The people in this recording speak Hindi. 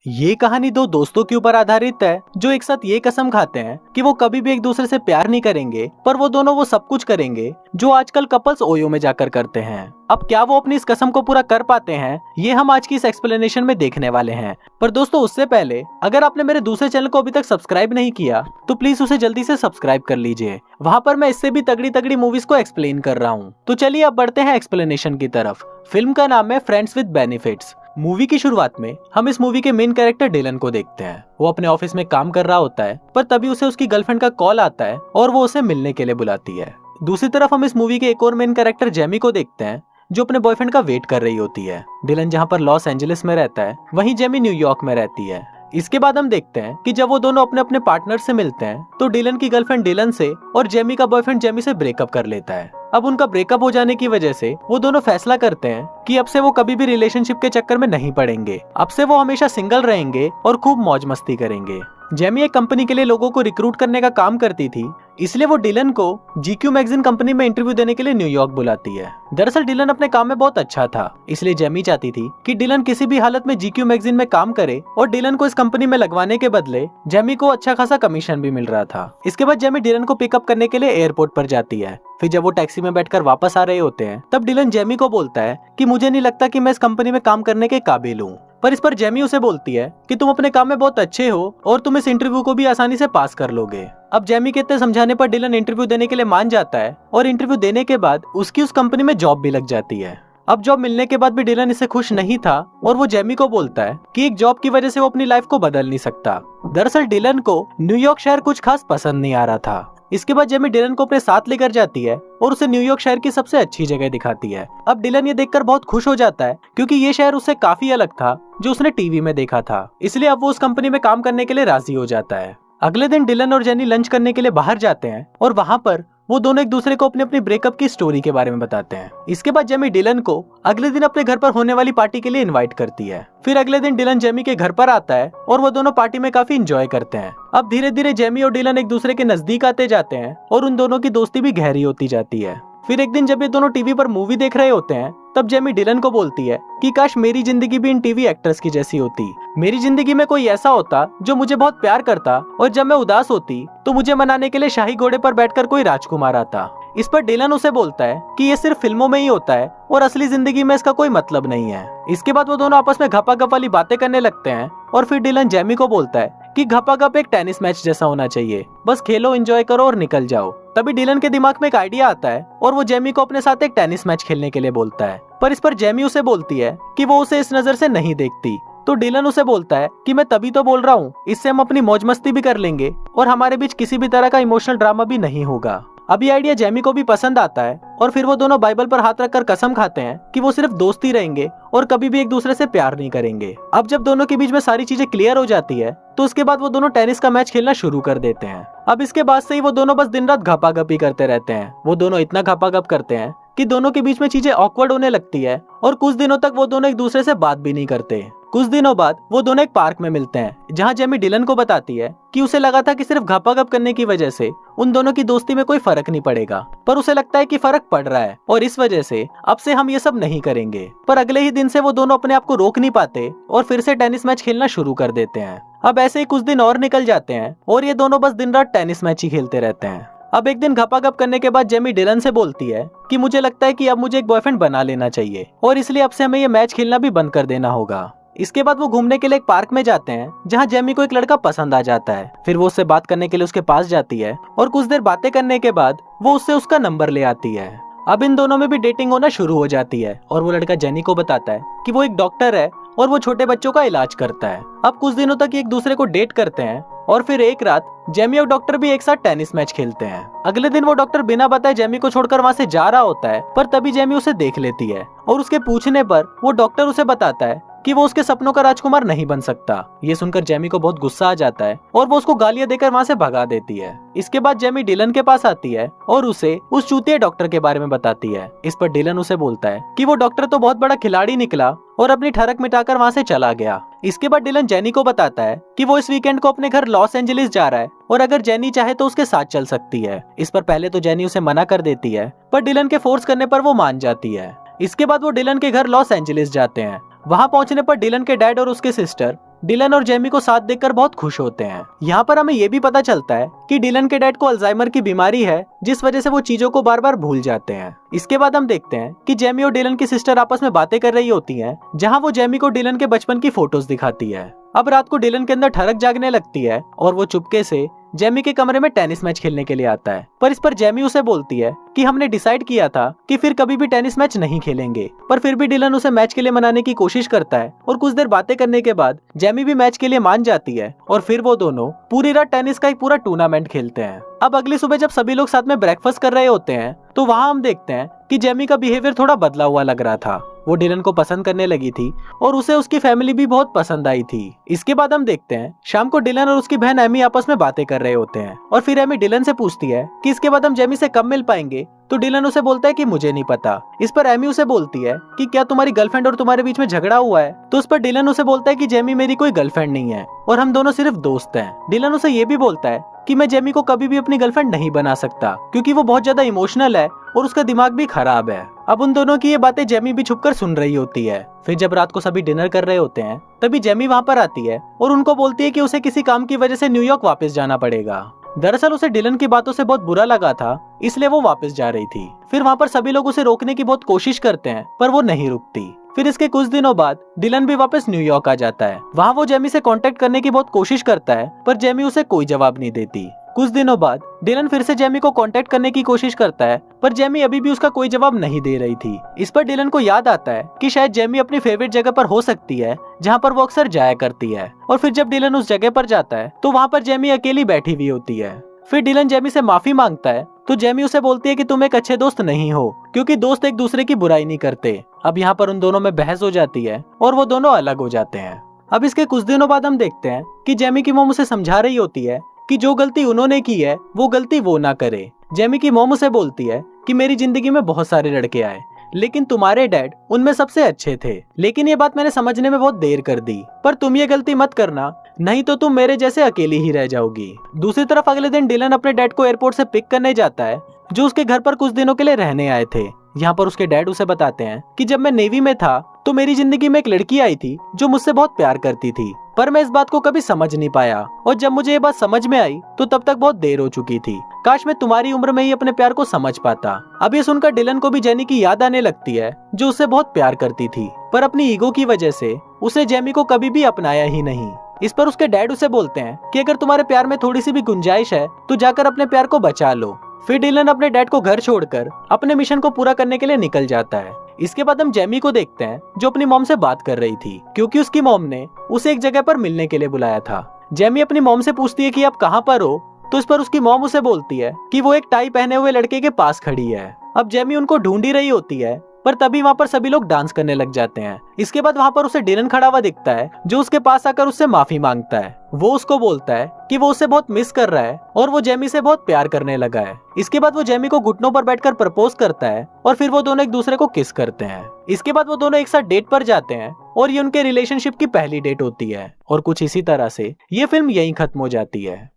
ये कहानी दो दोस्तों के ऊपर आधारित है जो एक साथ ये कसम खाते हैं कि वो कभी भी एक दूसरे से प्यार नहीं करेंगे, पर वो दोनों वो सब कुछ करेंगे जो आजकल कपल्स ओयो में जाकर करते हैं। अब क्या वो अपनी इस कसम को पूरा कर पाते हैं, ये हम आज की इस एक्सप्लेनेशन में देखने वाले हैं। पर दोस्तों उससे पहले अगर आपने मेरे दूसरे चैनल को अभी तक सब्सक्राइब नहीं किया तो प्लीज उसे जल्दी से सब्सक्राइब कर लीजिए। वहाँ पर मैं इससे भी तगड़ी तगड़ी मूवीज को एक्सप्लेन कर रहा हूँ। तो चलिए अब बढ़ते हैं एक्सप्लेनेशन की तरफ। फिल्म का नाम है फ्रेंड्स विद बेनिफिट्स। मूवी की शुरुआत में हम इस मूवी के मेन कैरेक्टर डिलन को देखते हैं। वो अपने ऑफिस में काम कर रहा होता है, पर तभी उसे उसकी गर्लफ्रेंड का कॉल आता है और वो उसे मिलने के लिए बुलाती है। दूसरी तरफ हम इस मूवी के एक और मेन कैरेक्टर जेमी को देखते हैं जो अपने बॉयफ्रेंड का वेट कर रही होती है। डिलन जहाँ पर लॉस एंजलिस में रहता है, वहीं जेमी न्यूयॉर्क में रहती है। इसके बाद हम देखते हैं कि जब वो दोनों अपने अपने पार्टनर से मिलते हैं तो डिलन की गर्लफ्रेंड डिलन से और जेमी का बॉयफ्रेंड जेमी से ब्रेकअप कर लेता है। अब उनका ब्रेकअप हो जाने की वजह से वो दोनों फैसला करते हैं कि अब से वो कभी भी रिलेशनशिप के चक्कर में नहीं पड़ेंगे। अब से वो हमेशा सिंगल रहेंगे और खूब मौज मस्ती करेंगे। जेमी एक कंपनी के लिए लोगों को रिक्रूट करने का काम करती थी, इसलिए वो डिलन को GQ मैगजीन कंपनी में इंटरव्यू देने के लिए न्यूयॉर्क बुलाती है। दरअसल डिलन अपने काम में बहुत अच्छा था, इसलिए जेमी चाहती थी कि डिलन किसी भी हालत में GQ मैगजीन में काम करे और डिलन को इस कंपनी में लगवाने के बदले जेमी को अच्छा खासा कमीशन भी मिल रहा था। इसके बाद जेमी डिलन को पिकअप करने के लिए एयरपोर्ट पर जाती है। फिर जब वो टैक्सी में बैठकर वापस आ रहे होते हैं तब डिलन जेमी को बोलता है कि मुझे नहीं लगता कि मैं इस कंपनी में काम करने के काबिल हूँ। पर इस पर जेमी उसे बोलती है कि तुम अपने काम में बहुत अच्छे हो और तुम इस इंटरव्यू को भी आसानी से पास कर लोगे। अब जेमी के इतने समझाने पर डिलन इंटरव्यू देने के लिए मान जाता है और इंटरव्यू देने के बाद उसकी उस कंपनी में जॉब भी लग जाती है। अब जॉब मिलने के बाद भी डिलन इससे खुश नहीं था और वो जेमी को बोलता है कि एक जॉब की वजह से वो अपनी लाइफ को बदल नहीं सकता। दरअसल डिलन को न्यूयॉर्क शहर कुछ खास पसंद नहीं आ रहा था। इसके बाद जेमी डिलन को अपने साथ लेकर जाती है और उसे न्यूयॉर्क शहर की सबसे अच्छी जगह दिखाती है। अब डिलन ये देखकर बहुत खुश हो जाता है क्योंकि ये शहर उससे काफी अलग था जो उसने टीवी में देखा था, इसलिए अब वो उस कंपनी में काम करने के लिए राजी हो जाता है। अगले दिन डिलन और जेनी लंच करने के लिए बाहर जाते हैं और वहाँ पर वो दोनों एक दूसरे को अपने अपनी ब्रेकअप की स्टोरी के बारे में बताते हैं। इसके बाद जेमी डिलन को अगले दिन अपने घर पर होने वाली पार्टी के लिए इनवाइट करती है। फिर अगले दिन डिलन जेमी के घर पर आता है और वो दोनों पार्टी में काफी एंजॉय करते हैं। अब धीरे धीरे जेमी और डिलन एक दूसरे के नजदीक आते जाते हैं और उन दोनों की दोस्ती भी गहरी होती जाती है। फिर एक दिन जब ये दोनों टीवी पर मूवी देख रहे होते हैं तब जेमी डिलन को बोलती है कि काश मेरी जिंदगी भी इन टीवी एक्ट्रेस की जैसी होती। मेरी जिंदगी में कोई ऐसा होता जो मुझे बहुत प्यार करता और जब मैं उदास होती तो मुझे मनाने के लिए शाही घोड़े पर बैठकर कोई राजकुमार आता। इस पर डिलन उसे बोलता है कि ये सिर्फ फिल्मों में ही होता है और असली जिंदगी में इसका कोई मतलब नहीं है। इसके बाद वो दोनों आपस में घपाघप वाली बातें करने लगते हैं और फिर डिलन जेमी को बोलता है कि घपाघप एक टेनिस मैच जैसा होना चाहिए, बस खेलो, एंजॉय करो और निकल जाओ। तभी डिलन के दिमाग में एक आइडिया आता है और वो जेमी को अपने साथ एक टेनिस मैच खेलने के लिए बोलता है। पर इस पर जेमी उसे बोलती है कि वो उसे इस नजर से नहीं देखती। तो डिलन उसे बोलता है कि मैं तभी तो बोल रहा हूँ, इससे हम अपनी मौज मस्ती भी कर लेंगे और हमारे बीच किसी भी तरह का इमोशनल ड्रामा भी नहीं होगा। अब ये आइडिया जेमी को भी पसंद आता है और फिर वो दोनों बाइबल पर हाथ रखकर कसम खाते हैं कि वो सिर्फ दोस्ती रहेंगे और कभी भी एक दूसरे से प्यार नहीं करेंगे। अब जब दोनों के बीच में सारी चीजें क्लियर हो जाती है तो उसके बाद वो दोनों टेनिस का मैच खेलना शुरू कर देते हैं। अब इसके बाद से ही वो दोनों बस दिन रात घपाघपी करते रहते हैं। वो दोनों इतना घपाघप करते हैं कि दोनों के बीच में चीजें ऑकवर्ड होने लगती है और कुछ दिनों तक वो दोनों एक दूसरे से बात भी नहीं करते। कुछ दिनों बाद वो दोनों एक पार्क में मिलते हैं जहाँ जेमी डिलन को बताती है कि उसे लगा था कि सिर्फ घपाघप करने की वजह से उन दोनों की दोस्ती में कोई फर्क नहीं पड़ेगा, पर उसे लगता है कि फर्क पड़ रहा है और इस वजह से अब से हम ये सब नहीं करेंगे। पर अगले ही दिन से वो दोनों अपने आप को रोक नहीं पाते और फिर से टेनिस मैच खेलना शुरू कर देते हैं। अब ऐसे ही कुछ दिन और निकल जाते हैं और ये दोनों बस दिन रात टेनिस मैच ही खेलते रहते हैं। अब एक दिन घपाघप करने के बाद जेमी डिलन से बोलती है कि मुझे लगता है कि अब मुझे एक बॉयफ्रेंड बना लेना चाहिए और इसलिए अब से हमें ये मैच खेलना भी बंद कर देना होगा। इसके बाद वो घूमने के लिए एक पार्क में जाते हैं जहाँ जेमी को एक लड़का पसंद आ जाता है। फिर वो उससे बात करने के लिए उसके पास जाती है और कुछ देर बातें करने के बाद वो उससे उसका नंबर ले आती है। अब इन दोनों में भी डेटिंग होना शुरू हो जाती है और वो लड़का जेनी को बताता है कि वो एक डॉक्टर है और वो छोटे बच्चों का इलाज करता है। अब कुछ दिनों तक एक दूसरे को डेट करते हैं और फिर एक रात जेमी और डॉक्टर भी एक साथ टेनिस मैच खेलते हैं। अगले दिन वो डॉक्टर बिना बताए जेमी को छोड़कर वहाँ से जा रहा होता है, पर तभी जेमी उसे देख लेती है और उसके पूछने पर वो डॉक्टर उसे बताता है कि वो उसके सपनों का राजकुमार नहीं बन सकता। ये सुनकर जेमी को बहुत गुस्सा आ जाता है और वो उसको गालियां देकर वहाँ से भगा देती है। इसके बाद जेमी डिलन के पास आती है और उसे उस चूतिया डॉक्टर के बारे में बताती है। इस पर डिलन उसे बोलता है कि वो डॉक्टर तो बहुत बड़ा खिलाड़ी निकला और अपनी ठरक मिटाकर वहाँ से चला गया। इसके बाद डिलन जेनी को बताता है कि वो इस वीकेंड को अपने घर लॉस एंजलिस जा रहा है और अगर जेनी चाहे तो उसके साथ चल सकती है। इस पर पहले तो जेनी उसे मना कर देती है, पर डिलन के फोर्स करने पर वो मान जाती है। इसके बाद वो डिलन के घर लॉस एंजलिस जाते हैं। वहां पहुंचने पर डिलन के डैड और उसके सिस्टर डिलन और जेमी को साथ देखकर बहुत खुश होते हैं। यहाँ पर हमें ये भी पता चलता है कि डिलन के डैड को अल्जाइमर की बीमारी है, जिस वजह से वो चीजों को बार बार भूल जाते हैं। इसके बाद हम देखते हैं कि जेमी और डिलन की सिस्टर आपस में बातें कर रही होती हैं, जहाँ वो जेमी को डिलन के बचपन की फोटोज दिखाती है। अब रात को डिलन के अंदर ठरक जागने लगती है और वो चुपके से जेमी के कमरे में टेनिस मैच खेलने के लिए आता है। पर इस पर जेमी उसे बोलती है कि हमने डिसाइड किया था कि फिर कभी भी टेनिस मैच नहीं खेलेंगे। पर फिर भी डिलन उसे मैच के लिए मनाने की कोशिश करता है और कुछ देर बातें करने के बाद जेमी भी मैच के लिए मान जाती है और फिर वो दोनों पूरी रात टेनिस का एक पूरा टूर्नामेंट खेलते हैं। अब अगली सुबह जब सभी लोग साथ में ब्रेकफास्ट कर रहे होते हैं तो वहाँ हम देखते हैं कि जेमी का बिहेवियर थोड़ा बदला हुआ लग रहा था। वो डिलन को पसंद करने लगी थी और उसे उसकी फैमिली भी बहुत पसंद आई थी। इसके बाद हम देखते हैं शाम को डिलन और उसकी बहन एमी आपस में बातें कर रहे होते हैं और फिर एमी डिलन से पूछती है कि इसके बाद हम जेमी से कब मिल पाएंगे। तो डिलन उसे बोलता है कि मुझे नहीं पता। इस पर एमी उसे बोलती है कि क्या तुम्हारी गर्लफ्रेंड और तुम्हारे बीच में झगड़ा हुआ है। तो उस पर डिलन उसे बोलता है कि जेमी मेरी कोई गर्लफ्रेंड नहीं है और हम दोनों सिर्फ दोस्त हैं। डिलन उसे ये भी बोलता है कि मैं जेमी को कभी भी अपनी गर्लफ्रेंड नहीं बना सकता क्योंकि वो बहुत ज्यादा इमोशनल है और उसका दिमाग भी खराब है। अब उन दोनों की ये बातें जेमी भी छुपकर सुन रही होती है। फिर जब रात को सभी डिनर कर रहे होते हैं तभी जेमी वहाँ पर आती है और उनको बोलती है कि उसे किसी काम की वजह से न्यूयॉर्क वापस जाना पड़ेगा। दरअसल उसे डिलन की बातों से बहुत बुरा लगा था, इसलिए वो वापस जा रही थी। फिर वहाँ पर सभी लोग उसे रोकने की बहुत कोशिश करते हैं पर वो नहीं रुकती। फिर इसके कुछ दिनों बाद डिलन भी वापस न्यूयॉर्क आ जाता है। वहाँ वो जेमी से कांटेक्ट करने की बहुत कोशिश करता है पर जेमी उसे कोई जवाब नहीं देती। कुछ दिनों बाद डिलन फिर से जेमी को कांटेक्ट करने की कोशिश करता है पर जेमी अभी भी उसका कोई जवाब नहीं दे रही थी। इस पर डिलन को याद आता है कि शायद जेमी अपनी फेवरेट जगह पर हो सकती है जहाँ पर वो अक्सर जाया करती है। और फिर जब डिलन उस जगह पर जाता है तो वहाँ पर जेमी अकेली बैठी हुई होती है। फिर डिलन जेमी से माफी मांगता है तो जेमी उसे बोलती है कि तुम एक अच्छे दोस्त नहीं हो क्योंकि दोस्त एक दूसरे की बुराई नहीं करते। अब यहाँ पर उन दोनों में बहस हो जाती है और वो दोनों अलग हो जाते हैं। अब इसके कुछ दिनों बाद हम देखते हैं कि जेमी की मॉम उसे समझा रही होती है कि जो गलती उन्होंने की है वो गलती वो ना करे। जेमी की मॉम उसे बोलती है कि मेरी जिंदगी में बहुत सारे लड़के आए लेकिन तुम्हारे डैड उनमें सबसे अच्छे थे, लेकिन ये बात मैंने समझने में बहुत देर कर दी। पर तुम ये गलती मत करना, नहीं तो तुम मेरे जैसे अकेली ही रह जाओगी। दूसरी तरफ अगले दिन डिलन अपने डैड को एयरपोर्ट से पिक करने जाता है जो उसके घर पर कुछ दिनों के लिए रहने आए थे। यहाँ पर उसके डैड उसे बताते हैं कि जब मैं नेवी में था तो मेरी जिंदगी में एक लड़की आई थी जो मुझसे बहुत प्यार करती थी, पर मैं इस बात को कभी समझ नहीं पाया और जब मुझे ये बात समझ में आई तो तब तक बहुत देर हो चुकी थी। काश मैं तुम्हारी उम्र में ही अपने प्यार को समझ पाता। अब ये सुनकर डिलन को भी जेनी की याद आने लगती है जो उससे बहुत प्यार करती थी, पर अपनी ईगो की वजह से उसने जेमी को कभी भी अपनाया ही नहीं। इस पर उसके डैड उसे बोलते हैं कि अगर तुम्हारे प्यार में थोड़ी सी भी गुंजाइश है तो जाकर अपने प्यार को बचा लो। फिर डिलन अपने डैड को घर छोड़कर अपने मिशन को पूरा करने के लिए निकल जाता है। इसके बाद हम जेमी को देखते हैं जो अपनी मॉम से बात कर रही थी क्योंकि उसकी मॉम ने उसे एक जगह पर मिलने के लिए बुलाया था। जेमी अपनी मॉम से पूछती है कि आप कहाँ पर हो, तो इस पर उसकी मॉम उसे बोलती है कि वो एक टाई पहने हुए लड़के के पास खड़ी है। अब जेमी उनको ढूंढ ही रही होती है पर तभी वहाँ पर सभी लोग डांस करने लग जाते हैं। इसके बाद वहाँ पर उसे डिलन खड़ा हुआ दिखता है जो उसके पास आकर उससे माफी मांगता है। वो उसको बोलता है कि वो उसे बहुत मिस कर रहा है और वो जेमी से बहुत प्यार करने लगा है। इसके बाद वो जेमी को घुटनों पर बैठकर प्रपोज करता है और फिर वो दोनों एक दूसरे को किस करते हैं। इसके बाद वो दोनों एक साथ डेट पर जाते हैं और ये उनके रिलेशनशिप की पहली डेट होती है और कुछ इसी तरह से ये फिल्म यहीं खत्म हो जाती है।